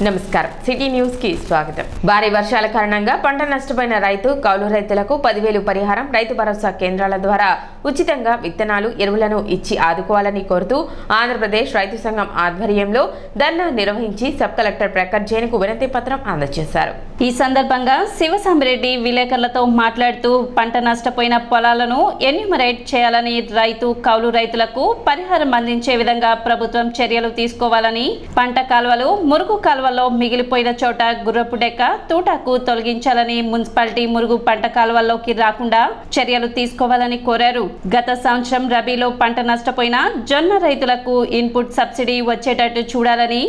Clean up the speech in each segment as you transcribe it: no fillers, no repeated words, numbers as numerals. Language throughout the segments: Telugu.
నమస్కారం సిటీ న్యూస్ కి స్వాగతం. భారీ వర్షాల కారణంగా పంట నష్టపోయిన రైతు కౌలు రైతులకు 10,000 పరిహారం రైతు భరోసా కేంద్రాల ద్వారా ఉచితంగా విత్తనాలు ఎరువులను ఇచ్చి ఆదుకోవాలని కోరుతూ ఆంధ్రప్రదేశ్ రైతు సంఘం ఆధ్వర్యంలో ధర్నా నిర్వహించి సబ్ కలెక్టర్ ప్రకాష్ జైన్కు వినతి పత్రం అందజేశారు. ఈ సందర్భంగా శివసాంబిరెడ్డి విలేకరులతో మాట్లాడుతూ పంట నష్టపోయిన పొలాలను ఎన్యూమరేట్ చేయాలని రైతు కౌలు రైతులకు పరిహారం అందించే విధంగా ప్రభుత్వం చర్యలు తీసుకోవాలని పంట కాలువలు మురుగు కాలువలో మిగిలిపోయిన చోట గుర్రపు డెక్క తూటాకు తొలగించాలని మున్సిపాలిటీ మురుగు పంట కాలువల్లోకి రాకుండా చర్యలు తీసుకోవాలని కోరారు. గత సంవత్సరం రబీలో పంట నష్టపోయిన జొన్న రైతులకు ఇన్పుట్ సబ్సిడీ వచ్చేటట్టు చూడాలని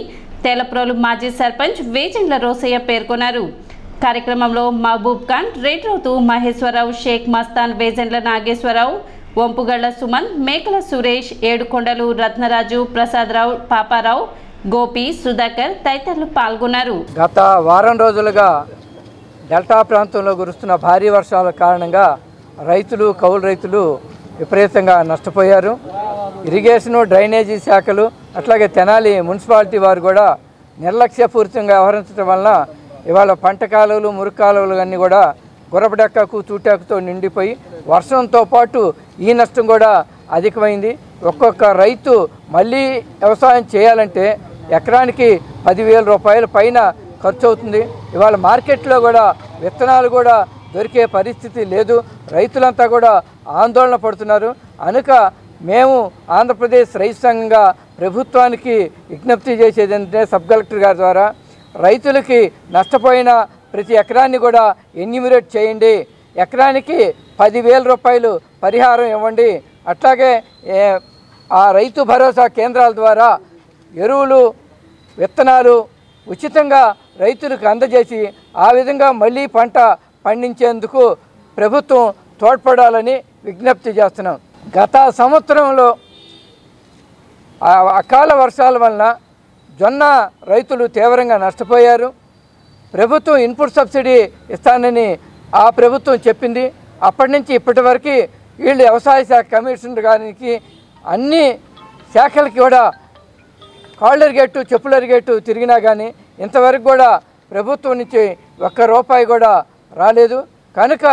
తేలప్రోలు మాజీ సర్పంచ్ వేజండ్ల రోసయ్య పేర్కొన్నారు. కార్యక్రమంలో మహబూబ్ ఖాన్, రెడ్రోతు మహేశ్వరరావు, షేక్ మస్తాన్, వేజండ్ల నాగేశ్వరరావు, వంపుగళ్ల సుమన్, మేకల సురేష్, ఏడుకొండలు రత్నరాజు, ప్రసాదరావు, పాపారావు, గోపి, సుధాకర్ తదితరులు పాల్గొన్నారు. గత వారం రోజులుగా డెల్టా ప్రాంతంలో కురుస్తున్న భారీ వర్షాల కారణంగా రైతులు కౌలు రైతులు విపరీతంగా నష్టపోయారు. ఇరిగేషను డ్రైనేజీ శాఖలు అట్లాగే తెనాలి మున్సిపాలిటీ వారు కూడా నిర్లక్ష్యపూరితంగా వ్యవహరించడం వలన ఇవాళ పంట కాలువలు మురుగు కాలువలు అన్నీ కూడా గుర్రపడెక్కకు తూటాకుతో నిండిపోయి వర్షంతో పాటు ఈ నష్టం కూడా అధికమైంది. ఒక్కొక్క రైతు మళ్ళీ వ్యవసాయం చేయాలంటే ఎకరానికి 10,000 రూపాయల పైన ఖర్చు అవుతుంది. ఇవాళ మార్కెట్లో కూడా విత్తనాలు కూడా దొరికే పరిస్థితి లేదు. రైతులంతా కూడా ఆందోళన పడుతున్నారు. కనుక మేము ఆంధ్రప్రదేశ్ రైతు సంఘంగా ప్రభుత్వానికి విజ్ఞప్తి చేసేది ఏంటంటే సబ్ కలెక్టర్ గారి ద్వారా రైతులకి నష్టపోయిన ప్రతి ఎకరాన్ని కూడా ఎన్యూమరేట్ చేయండి. ఎకరానికి 10,000 రూపాయలు పరిహారం ఇవ్వండి. అట్లాగే ఆ రైతు భరోసా కేంద్రాల ద్వారా ఎరువులు విత్తనాలు ఉచితంగా రైతులకు అందజేసి ఆ విధంగా మళ్ళీ పంట పండించేందుకు ప్రభుత్వం తోడ్పడాలని విజ్ఞప్తి చేస్తున్నాం. గత సంవత్సరంలో అకాల వర్షాల వలన జొన్న రైతులు తీవ్రంగా నష్టపోయారు. ప్రభుత్వం ఇన్పుట్ సబ్సిడీ ఇస్తానని ఆ ప్రభుత్వం చెప్పింది. అప్పటి నుంచి ఇప్పటి వరకు వీళ్ళు వ్యవసాయ శాఖ కమిషనర్ గారికి అన్ని శాఖలకి కూడా కాళ్ళరిగేట్టు చెప్పులరిగేట్టు తిరిగినా కానీ ఇంతవరకు కూడా ప్రభుత్వం నుంచి ఒక్క రూపాయి కూడా రాలేదు. కనుక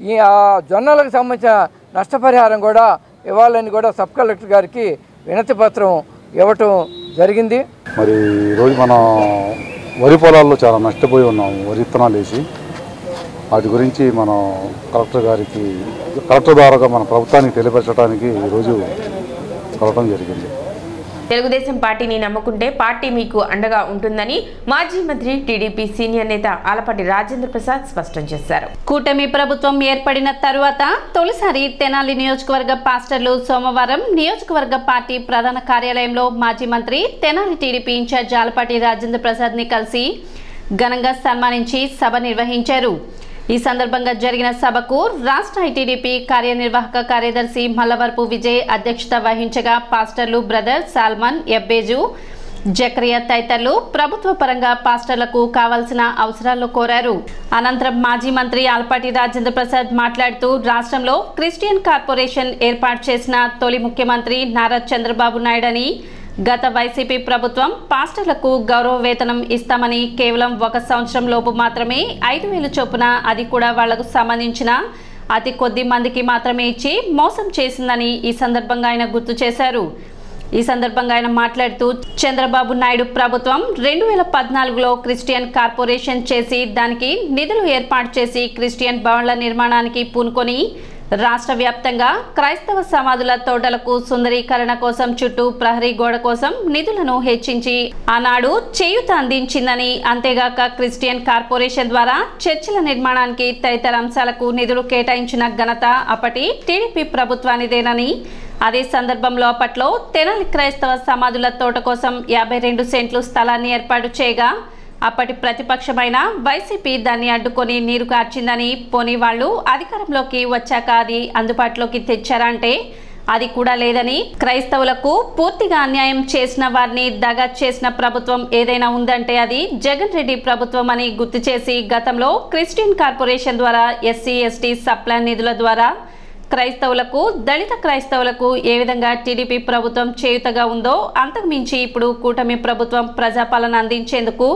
ఈ జొన్నలకు సంబంధించిన నష్టపరిహారం కూడా ఇవ్వాలని కూడా సబ్ కలెక్టర్ గారికి వినతి పత్రం ఇవ్వటం జరిగింది. మరి ఈరోజు మనం వరి పొలాల్లో చాలా నష్టపోయి ఉన్నాము. వరి విత్తనాలు వేసి వాటి గురించి మనం కలెక్టర్ ద్వారా మన ప్రభుత్వానికి తెలియపరచడానికి ఈరోజు కలవడం జరిగింది. తెలుగుదేశం పార్టీని నమ్ముకుంటే పార్టీ మీకు అండగా ఉంటుందని మాజీ మంత్రి టీడీపీ సీనియర్ నేత ఆలపాటి రాజేంద్ర ప్రసాద్ స్పష్టం చేశారు. కూటమి ప్రభుత్వం ఏర్పడిన తరువాత తొలిసారి తెనాలి నియోజకవర్గ పాస్టర్లు సోమవారం నియోజకవర్గ పార్టీ ప్రధాన కార్యాలయంలో మాజీ మంత్రి తెనాలి టీడీపీ ఇన్ఛార్జ్ ఆలపాటి రాజేంద్ర ప్రసాద్ ని కలిసి ఘనంగా సన్మానించి సభ నిర్వహించారు. ఈ సందర్భంగా జరిగిన సభకు రాష్ట్ర ఐటీడీపీ కార్యనిర్వాహక కార్యదర్శి మల్లవరపు విజయ్ అధ్యక్షత వహించగా పాస్టర్లు బ్రదర్ సాల్మన్, ఎబ్బేజు, జక్రియా తదితరులు ప్రభుత్వ పరంగా పాస్టర్లకు కావాల్సిన అవసరాలు కోరారు. అనంతరం మాజీ మంత్రి ఆలపాటి రాజేంద్ర ప్రసాద్ మాట్లాడుతూ రాష్ట్రంలో క్రిస్టియన్ కార్పొరేషన్ ఏర్పాటు చేసిన తొలి ముఖ్యమంత్రి నారా చంద్రబాబు నాయుడు అని, గత వైసీపీ ప్రభుత్వం పాస్టర్లకు గౌరవ వేతనం ఇస్తామని కేవలం 1 సంవత్సరం లోపు మాత్రమే 5,000 చొప్పున, అది కూడా వాళ్లకు సంబంధించిన అతి కొద్ది మందికి మాత్రమే ఇచ్చి మోసం చేసిందని ఈ సందర్భంగా ఆయన గుర్తు చేశారు. ఈ సందర్భంగా ఆయన మాట్లాడుతూ చంద్రబాబు నాయుడు ప్రభుత్వం 2014లో క్రిస్టియన్ కార్పొరేషన్ చేసి దానికి నిధులు ఏర్పాటు చేసి క్రిస్టియన్ భవన్ల నిర్మాణానికి పూనుకొని రాష్ట్ర వ్యాప్తంగా క్రైస్తవ సమాధుల తోటలకు సుందరీకరణ కోసం చుట్టూ ప్రహరీ గోడ కోసం నిధులను హెచ్చించి ఆనాడు చేయూత అందించిందని, అంతేగాక క్రిస్టియన్ కార్పొరేషన్ ద్వారా చర్చిల నిర్మాణానికి తదితర అంశాలకు నిధులు కేటాయించిన ఘనత అప్పటి టీడీపీ ప్రభుత్వానిదేనని, అదే సందర్భంలో అప్పట్లో తెనాలి క్రైస్తవ సమాధుల తోట కోసం 52 సెంట్లు స్థలాన్ని ఏర్పాటు చేయగా అప్పటి ప్రతిపక్షమైన వైసీపీ దాన్ని అడ్డుకొని నీరు కార్చిందని, పోనీ వాళ్ళు అధికారంలోకి వచ్చాక అది అందుబాటులోకి తెచ్చారంటే అది కూడా లేదని, క్రైస్తవులకు పూర్తిగా అన్యాయం చేసిన వారిని దగా చేసిన ప్రభుత్వం ఏదైనా ఉందంటే అది జగన్ రెడ్డి ప్రభుత్వం అని గుర్తు చేసి గతంలో క్రిస్టియన్ కార్పొరేషన్ ద్వారా ఎస్సీ ఎస్టీ సప్లాన్ నిధుల ద్వారా క్రైస్తవులకు, దళిత క్రైస్తవులకు ఏ విధంగా టీడీపీ ప్రభుత్వం చేయుతగా ఉందో అంతకు మించి ఇప్పుడు కూటమి ప్రభుత్వం ప్రజాపాలన అందించేందుకు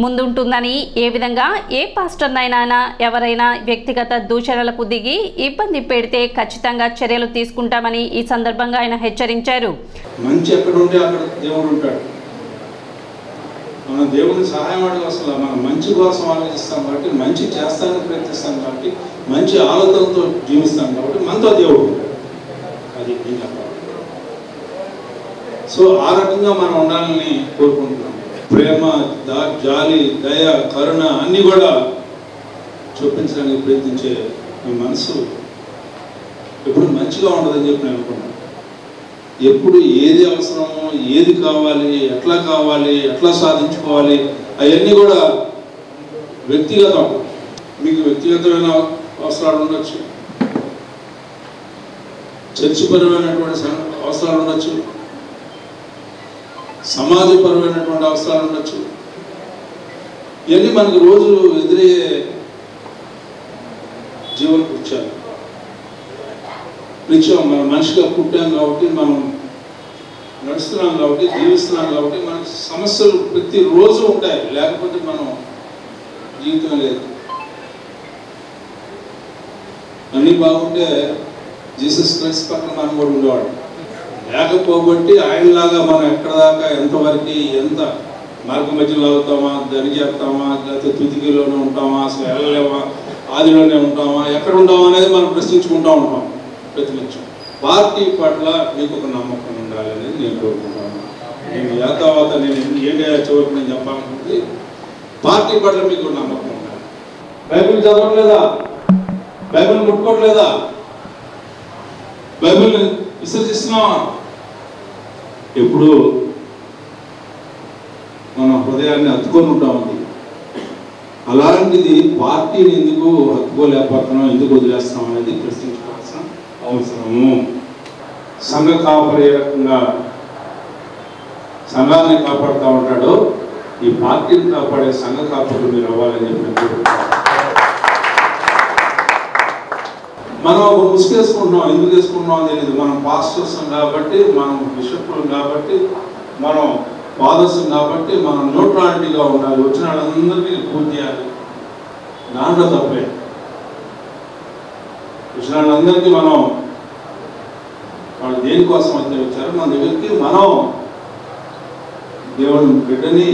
ముందుంటుందని, ఏ విధంగా ఏ పాస్టర్నైనా ఎవరైనా వ్యక్తిగత దూషణలకు దిగి ఇబ్బంది పెడితే ఖచ్చితంగా చర్యలు తీసుకుంటామని ఈ సందర్భంగా ఆయన హెచ్చరించారు. మంచి ఎక్కడ ఉంటే అక్కడ దేవుడు ఉంటాడు. మనం దేవుని సహాయం అడుగు అసలు మనం మంచి కోసం ఆలోచిస్తాం కాబట్టి, మంచి చేస్తానికి ప్రయత్నిస్తాం కాబట్టి, మంచి ఆలోచనతో జీవిస్తాం కాబట్టి మనతో దేవుడు అది సో ఆ రకంగా మనం ఉండాలని కోరుకుంటున్నాం. ప్రేమ, జాలి, దయ, కరుణ అన్నీ కూడా చూపించడానికి ప్రయత్నించే మీ మనసు ఎప్పుడు మంచిగా ఉండదని చెప్పి నేను అనుకున్నాను. ఎప్పుడు ఏది అవసరమో, ఏది కావాలి, ఎట్లా సాధించుకోవాలి అవన్నీ కూడా వ్యక్తిగతం. మీకు వ్యక్తిగతమైన అవసరాలు ఉండొచ్చు, చర్చిపరమైనటువంటి అవసరాలు ఉండొచ్చు, సమాజపరమైనటువంటి అవసరాలు ఉండొచ్చు. ఇవన్నీ మనకు రోజు ఎదురయ్యే జీవన కృత్యాలు. నిత్యం మనం మనిషిగా పుట్టాం కాబట్టి, మనం నడుస్తున్నాం కాబట్టి, జీవిస్తున్నాం కాబట్టి మనకు సమస్యలు ప్రతిరోజు ఉంటాయి. లేకపోతే మనం జీవితం లేదు. అన్నీ బాగుంటే జీసస్ క్రైస్ట్ పక్కన మనం కూడా ఉండేవాడు. లేకపోబట్టి ఆయనలాగా మనం ఎక్కడ దాకా ఎంతవరకు ఎంత మార్గ మధ్యలో అవుతామా, దరి చేస్తామా, లేకపోతే తుదికిలోనే ఉంటామా, అసలు వెళ్ళలేమా, ఆదిలోనే ఉంటామా, ఎక్కడ ఉంటామా అనేది మనం ప్రశ్నించుకుంటూ ఉంటాం ప్రతినిత్యం. పార్టీ పట్ల మీకు ఒక నమ్మకం ఉండాలి అనేది నేను కోరుకుంటాను. నేను యాతావాత నేను ఏంటి చివరికి నేను చెప్పాలనుకుంటే పార్టీ పట్ల మీకు నమ్మకం ఉండాలి. బైబిల్ చదవట్లేదా? బైబిల్ ముట్టుకోవట్లేదా? బైబిల్ని విసర్జిస్తున్నావా? ఎప్పుడు మన హృదయాన్ని హత్తుకొని ఉంటామండి. అలాంటిది పార్టీని ఎందుకు హత్తుకోలేకపోతున్నాం, ఎందుకు వదిలేస్తున్నాం అనేది ప్రశ్నించుకోవాల్సిన అవసరము. సంఘ కాపరి ఏ రకంగా సంఘాన్ని కాపాడుతూ ఉంటాడో ఈ పార్టీని కాపాడే సంఘ కాపరులు మీరు అవ్వాలని చెప్పినప్పుడు మనం ఒక ముసుగేసుకుంటున్నాం. ఎందుకు వేసుకుంటున్నాం తెలియదు. మనం పాస్టర్స్ కాబట్టి, మనం బిషప్లు కాబట్టి, మనం ఫాదర్స్ కాబట్టి మనం న్యూట్రాలిటీగా ఉండాలి. వచ్చిన వాళ్ళందరికీ పూర్తి చేయాలి. దాంట్లో తప్పే. వచ్చిన వాళ్ళందరికీ మనం వాళ్ళు దేనికోసం అయితే వచ్చారో మన దగ్గరికి మనం దేవుని బిడ్డని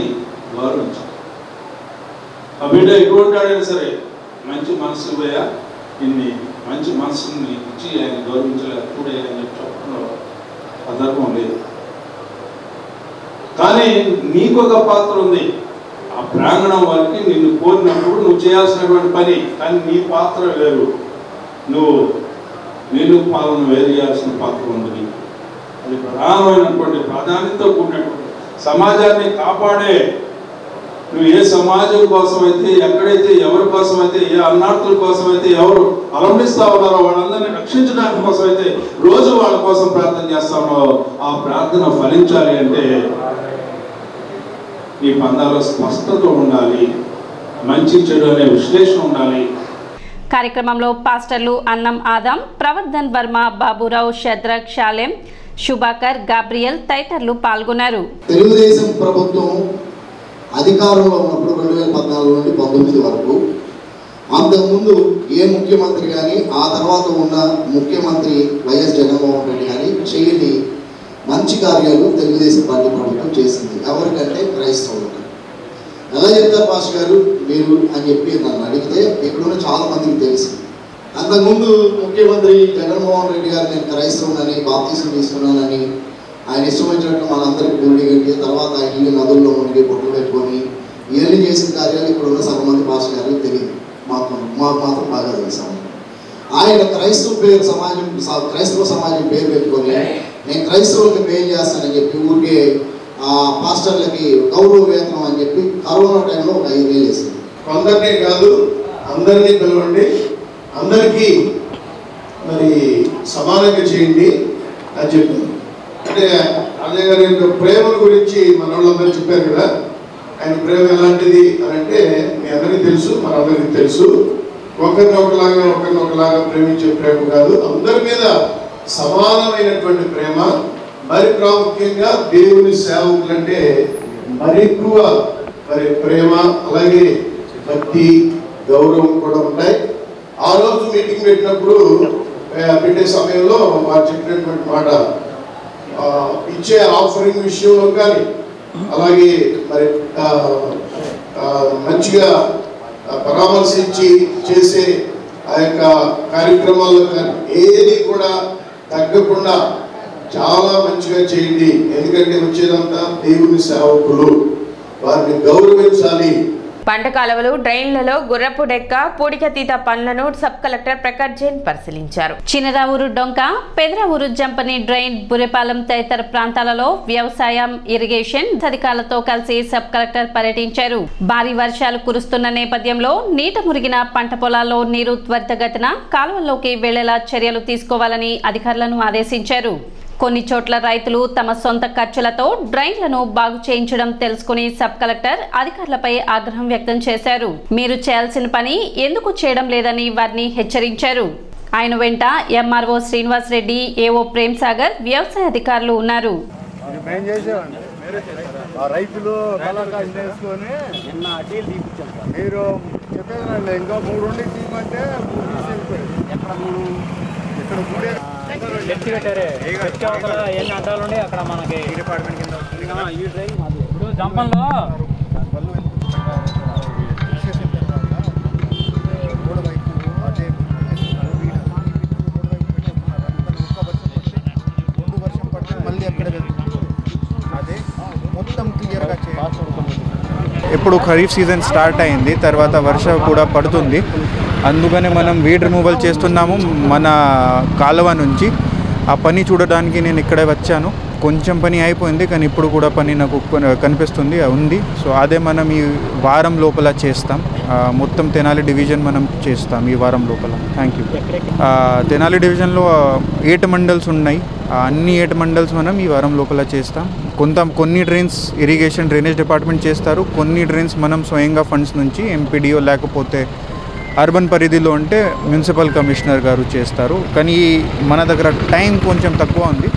గౌరవించాలి. ఆ బిడ్డ ఎటువంటి వాడైనా సరే మంచి మనసు పోయా ఇన్ని మంచి మనసుని ఇచ్చి ఆయన గౌరవించలేకపోతే అని చెప్పి చెప్పడంలో సందర్భం లేదు. కానీ నీకు ఒక పాత్ర ఉంది. ఆ ప్రాంగణం వారికి నిన్ను కోరినప్పుడు నువ్వు చేయాల్సినటువంటి పని, కానీ నీ పాత్ర వేరు. నేను పాలన వేరు చేయాల్సిన పాత్ర ఉంది. అది ప్రధానమైనటువంటి ప్రాధాన్యతతో కూడినటువంటి సమాజాన్ని కాపాడే, నువ్వు ఏ సమాజం కోసం అయితే, ఎక్కడైతే ఎవరి కోసం అయితే, ఏ అన్నార్థుల కోసం అయితే ఎవరు అలంబిస్తా ఉన్నారో వాళ్ళందరినీ రక్షించడానికి కోసం అయితే రోజు వాళ్ళ కోసం ప్రార్థన చేస్తామో ఆ ప్రార్థన ఫలించాలి అంటే ఈ పందాలో స్పష్టత ఉండాలి, మంచి చెడు అనే విశ్లేషణ ఉండాలి. కార్యక్రమంలో పాస్టర్లు అన్నం ఆదాం, ప్రవర్ధన్ వర్మ, బాబురావు, షద్రక్, షాలెం, శుభాకర్, గాబ్రియల్ తదితరులు పాల్గొన్నారు. తెలుగుదేశం ప్రభుత్వం అధికారంలో ఉన్నప్పుడు 2014 నుండి 19 వరకు అంతకుముందు ఏ ముఖ్యమంత్రి కానీ ఆ తర్వాత ఉన్న ముఖ్యమంత్రి వైఎస్ జగన్మోహన్ రెడ్డి కానీ చేయని మంచి కార్యాలు తెలుగుదేశం పార్టీ ప్రభుత్వం చేసింది. ఎవరికంటే క్రైస్తవులకు. ఎలా చెప్తారు పాస్ గారు మీరు అని చెప్పి నన్ను అడిగితే ఇక్కడున్న చాలా మందికి తెలుసు. అంతకుముందు ముఖ్యమంత్రి జగన్మోహన్ రెడ్డి గారు నేను క్రైస్తవునని, బాప్తిసం తీసుకున్నానని, ఆయన ఇష్టం వచ్చినట్టు మనందరికీ గుడి కట్టి తర్వాత ఇల్లు నదుల్లో మునిగి బొట్లు పెట్టుకొని ఇవన్నీ చేసిన కార్యాలు ఇక్కడ ఉన్న సగం మంది పాస్ గారికి తెలియదు. మాకు మాత్రం బాగా తెలుసాము. ఆయన క్రైస్తవ సమాజం పేరు పెట్టుకొని నేను క్రైస్తవులకి పేరు చేస్తానని చెప్పి ఊరికే పాస్టర్లకి గౌరవ వేతనం అని చెప్పి కరోనా టైంలో ఒక 5,000 వేసింది. కొందరినే కాదు అందరినీ పిలవండి, అందరికీ మరి సమానంగా చేయండి అని చెప్పారు. అంటే అదే గారి యొక్క ప్రేమ గురించి మన వాళ్ళందరూ చెప్పారు కదా. ఆయన ప్రేమ ఎలాంటిది అని అంటే మీ అందరికీ తెలుసు, మనందరికీ తెలుసు. ఒకరినొకలాగా ప్రేమించే ప్రేమ కాదు, అందరి మీద సమానమైనటువంటి ప్రేమ. మరి ప్రాముఖ్యంగా దేవుని సేవకులంటే మరి ఎక్కువ ప్రేమ, అలాగే భక్తి, గౌరవం కూడా ఉంటాయి. ఆ రోజు మీటింగ్ పెట్టే సమయంలో వారు చెప్పినటువంటి మాట, ఇచ్చే ఆఫరింగ్ విషయంలో కానీ, అలాగే మరి మంచిగా పరామర్శించి చేసే ఆ యొక్క కార్యక్రమాల్లో కానీ ఏది కూడా తగ్గకుండా చాలా మంచిగా చేయండి. ఎందుకంటే వచ్చేదంతా దేవుని సేవకులు, వారిని గౌరవించాలి. పంట కాలువలు, డ్రైన్లలో గుర్రపు డెక్క, పూడికతీత పనులను సబ్ కలెక్టర్ ప్రకాష్ జైన్ పరిశీలించారు. చినరావూరు డొంక, పెదరావూరు జంపని డ్రైన్, బురెపాలెం తదితర ప్రాంతాలలో వ్యవసాయం, ఇరిగేషన్ అధికారులతో కలిసి సబ్ కలెక్టర్ పర్యటించారు. భారీ వర్షాలు కురుస్తున్న నేపథ్యంలో నీట మురిగిన పంట పొలాల్లో నీరు త్వరితగతిన కాలువల్లోకి వెళ్లేలా చర్యలు తీసుకోవాలని అధికారులను ఆదేశించారు. కొన్ని చోట్ల రైతులు తమ సొంత ఖర్చులతో డ్రైన్లను బాగు చేయించడం తెలుసుకుని సబ్ కలెక్టర్ అధికారులపై ఆగ్రహం వ్యక్తం చేశారు. మీరు చేయాల్సిన పని ఎందుకు చేయడం లేదని వారిని హెచ్చరించారు. ఆయన వెంట ఎంఆర్ఓ శ్రీనివాస్ రెడ్డి, ఏఓ ప్రేమ్ సాగర్, వ్యవసాయ అధికారులు ఉన్నారు. ఎన్ని అడ్డాలు ఉండే అక్కడ మనకి డిపార్ట్మెంట్ కింద ఈ డ్రైన్ ఇప్పుడు జంపంలో ఇప్పుడు ఖరీఫ్ సీజన్ స్టార్ట్ అయింది, తర్వాత వర్షం కూడా పడుతుంది. అందుకనే మనం వీడ్ రిమూవల్ చేస్తున్నాము మన కాలువ నుంచి. ఆ పని చూడడానికి నేను ఇక్కడే వచ్చాను. కొంచెం పని అయిపోయింది, కానీ ఇప్పుడు కూడా పని నాకు కనిపిస్తుంది ఉంది. సో అదే మనం ఈ వారం లోపల చేస్తాం. మొత్తం తెనాలి డివిజన్ మనం చేస్తాం ఈ వారం లోపల. Thank you. తెనాలి డివిజన్లో 8 మండల్స్ ఉన్నాయి. అన్ని 8 మండల్స్ మనం ఈ వారం లోపల చేస్తాం. కొన్ని డ్రైన్స్ ఇరిగేషన్ డ్రైనేజ్ డిపార్ట్మెంట్ చేస్తారు, కొన్ని డ్రైన్స్ మనం స్వయంగా ఫండ్స్ నుంచి ఎంపీడీఓ లేకపోతే అర్బన్ పరిధిలో ఉంటే మున్సిపల్ కమిషనర్ గారు చేస్తారు. కానీ మన దగ్గర టైం కొంచెం తక్కువ ఉంది,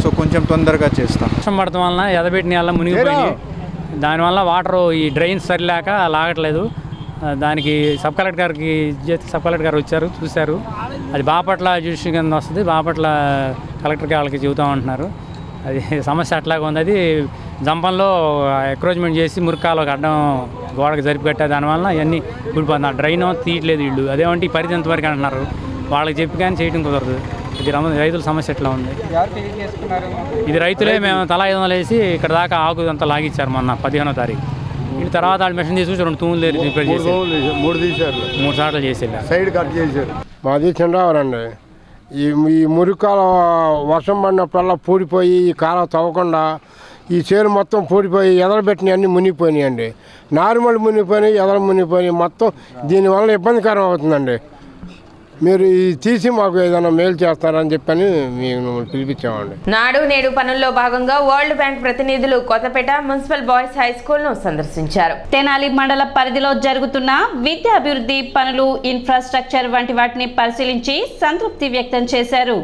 సో కొంచెం తొందరగా చేస్తాం. వర్షం పడటం వలన ఎదబెట్టిన వల్ల మునిగిపోయి దానివల్ల వాటర్ ఈ డ్రైన్స్ సరిలేక లాగట్లేదు. దానికి సబ్ కలెక్టర్ గారు వచ్చారు, చూశారు. అది బాపట్ల జ్యుడిషియల్ కింద వస్తుంది. బాపట్ల కలెక్టర్కి వాళ్ళకి చెబుతామంటున్నారు. అది సమస్య అట్లాగా ఉంది. అది జంపంలో ఎంక్రోచ్మెంట్ చేసి మురికాలకు అడ్డం గోడకు జరిపి కట్టారు. దానివల్ల ఇవన్నీ ఊడిపోతుంది. ఆ డ్రైన్ తీయట్లేదు వీళ్ళు. అదేమంటే ఈ పరిధి ఎంతవరకు అంటున్నారు. వాళ్ళకి చెప్పి కానీ చేయడం కుదరదు. ఇది రైతుల సమస్య ఎట్లా ఉంది. ఇది రైతులే మేము తలా 500 వేసి ఇక్కడ దాకా ఆకు అంతా లాగిచ్చారు మొన్న 15వ తారీఖు. వీళ్ళు తర్వాత వాళ్ళు మిషన్ తీసుకొచ్చి 2 తూములు రిపేర్ చేసి 3 సార్లు చేసేది సైడ్ కట్ చేశారు. మాది చిన్నవారండి. ఈ మురికాల వర్షం పడినప్పుడల్లా పూడిపోయి ఈ కాలం తవ్వకుండా ఈ చేరు మొత్తం పూడిపోయి ఎదరబెట్టినవి అన్నీ మునిగిపోయినాయండి. నార్మల్ మునిగిపోయినాయి, ఎదర మునిగిపోయినాయి. మొత్తం దీనివల్ల ఇబ్బందికరం అవుతుందండి. మీరు తీసి మాకు ఏదైనా మేలు చేస్తారని చెప్పని మేము పిలిపించామండి. నాడు నేడు పనుల్లో భాగంగా వరల్డ్ బ్యాంక్ ప్రతినిధులు Kothapeta municipal boys high school ను సందర్శించారు. తెనాలి మండల పరిధిలో జరుగుతున్న విద్యా అభివృద్ధి పనులు, ఇన్ఫ్రాస్ట్రక్చర్ వంటి వాటిని పరిశీలించి సంతృప్తి వ్యక్తం చేశారు.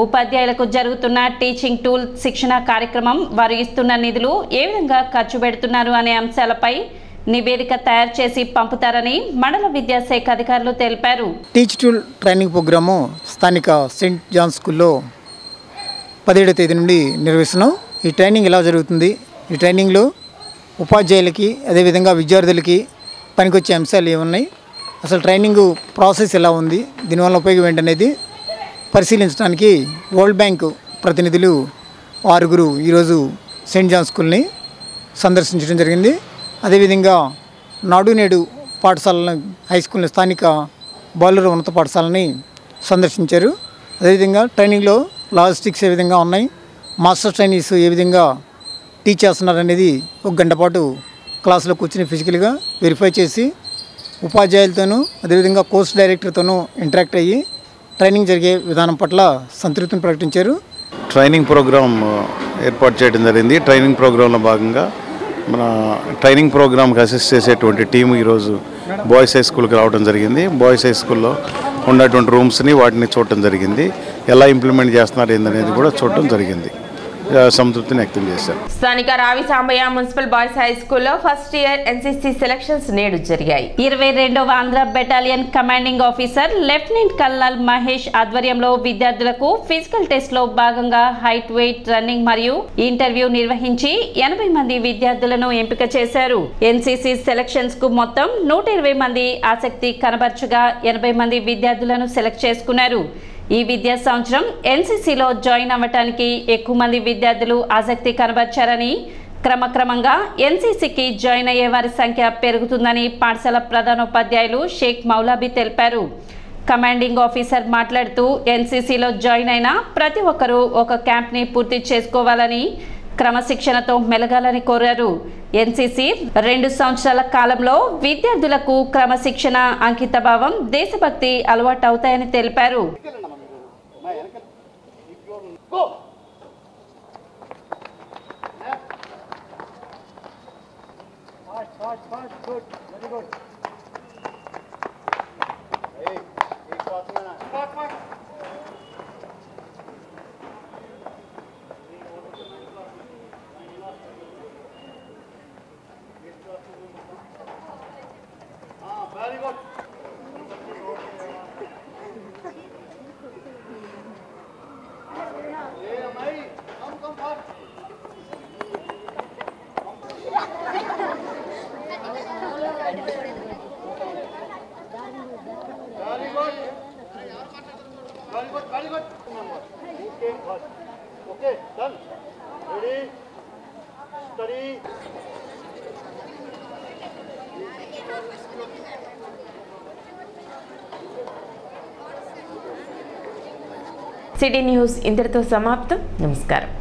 ఉపాధ్యాయులకు జరుగుతున్న టీచింగ్ టూల్ శిక్షణ కార్యక్రమం, వారు ఇస్తున్న నిధులు ఏ విధంగా ఖర్చు పెడుతున్నారు అనే అంశాలపై నివేదిక తయారు చేసి పంపుతారని మండల విద్యాశాఖ అధికారులు తెలిపారు. టీచ్ టూల్ ట్రైనింగ్ ప్రోగ్రాము స్థానిక సెయింట్ జాన్ స్కూల్లో 17వ తేదీ నుండి నిర్వహిస్తున్నాం. ఈ ట్రైనింగ్ ఎలా జరుగుతుంది, ఈ ట్రైనింగ్లో ఉపాధ్యాయులకి అదేవిధంగా విద్యార్థులకి పనికొచ్చే అంశాలు ఏమున్నాయి, అసలు ట్రైనింగ్ ప్రాసెస్ ఎలా ఉంది, దీనివల్ల ఉపయోగం ఏంటనేది పరిశీలించడానికి వరల్డ్ బ్యాంక్ ప్రతినిధులు 6 ఈరోజు సెయింట్ జాన్ స్కూల్ని సందర్శించడం జరిగింది. అదేవిధంగా నాడు నేడు పాఠశాలను, హై స్కూల్ని, స్థానిక బాలుర ఉన్నత పాఠశాలని సందర్శించారు. అదేవిధంగా ట్రైనింగ్లో లాజిస్టిక్స్ ఏ విధంగా ఉన్నాయి, మాస్టర్ ట్రైనీస్ ఏ విధంగా టీచ్ చేస్తున్నారు అనేది 1 గంట పాటు క్లాసులో కూర్చుని ఫిజికల్గా వెరిఫై చేసి ఉపాధ్యాయులతోనూ అదేవిధంగా కోర్స్ డైరెక్టర్తోనూ ఇంటరాక్ట్ అయ్యి ట్రైనింగ్ జరిగే విధానం పట్ల సంతృప్తిని ప్రకటించారు. ట్రైనింగ్ ప్రోగ్రామ్ ఏర్పాటు చేయడం జరిగింది. ట్రైనింగ్ ప్రోగ్రాంలో భాగంగా మన ట్రైనింగ్ ప్రోగ్రామ్కి అసిస్ట్ చేసేటువంటి టీము ఈరోజు బాయ్స్ హై స్కూల్కి రావడం జరిగింది. బాయ్స్ హై స్కూల్లో ఉన్నటువంటి రూమ్స్ని వాటిని చూడటం జరిగింది. ఎలా ఇంప్లిమెంట్ చేస్తున్నారు ఏందనేది కూడా చూడటం జరిగింది. సంతృప్తిని వ్యక్తం చేశారు. స్థానిక Ravi Sambayya municipal boys high స్కూల్లో ఫస్ట్ ఇయర్ ఎన్సీసీ సెలక్షన్స్ నేడు జరిగాయి. 22వ Andhra battalion commanding officer lieutenant colonel Mahesh ఆధ్వర్యంలో విద్యార్థులకు ఫిజికల్ టెస్ట్ లో భాగంగా హైట్, వెయిట్, రన్నింగ్ మరియు ఇంటర్వ్యూ నిర్వహించి 80 మంది విద్యార్థులను ఎంపిక చేశారు. ఎన్సీసీ సెలక్షన్స్ కు మొత్తం 120 మంది ఆసక్తి కనబర్చగా 80 మంది విద్యార్థులను సెలెక్ట్ చేసుకున్నారు. ఈ విద్యా సంవత్సరం ఎన్సీసీలో జాయిన్ అవ్వటానికి ఎక్కువ మంది విద్యార్థులు ఆసక్తి కనబర్చారని, క్రమక్రమంగా ఎన్సీసీకి జాయిన్ అయ్యే వారి సంఖ్య పెరుగుతుందని పాఠశాల ప్రధానోపాధ్యాయులు షేక్ మౌలాబీ తెలిపారు. కమాండింగ్ ఆఫీసర్ మాట్లాడుతూ ఎన్సీసీలో జాయిన్ అయిన ప్రతి ఒక్కరూ ఒక క్యాంప్ని పూర్తి చేసుకోవాలని, క్రమశిక్షణతో మెలగాలని కోరారు. ఎన్సీసీ 2 సంవత్సరాల కాలంలో విద్యార్థులకు క్రమశిక్షణ, అంకితభావం, దేశభక్తి అలవాటు అవుతాయని తెలిపారు. సిటీ న్యూస్ ఇంతటితో సమాప్తం. నమస్కారం.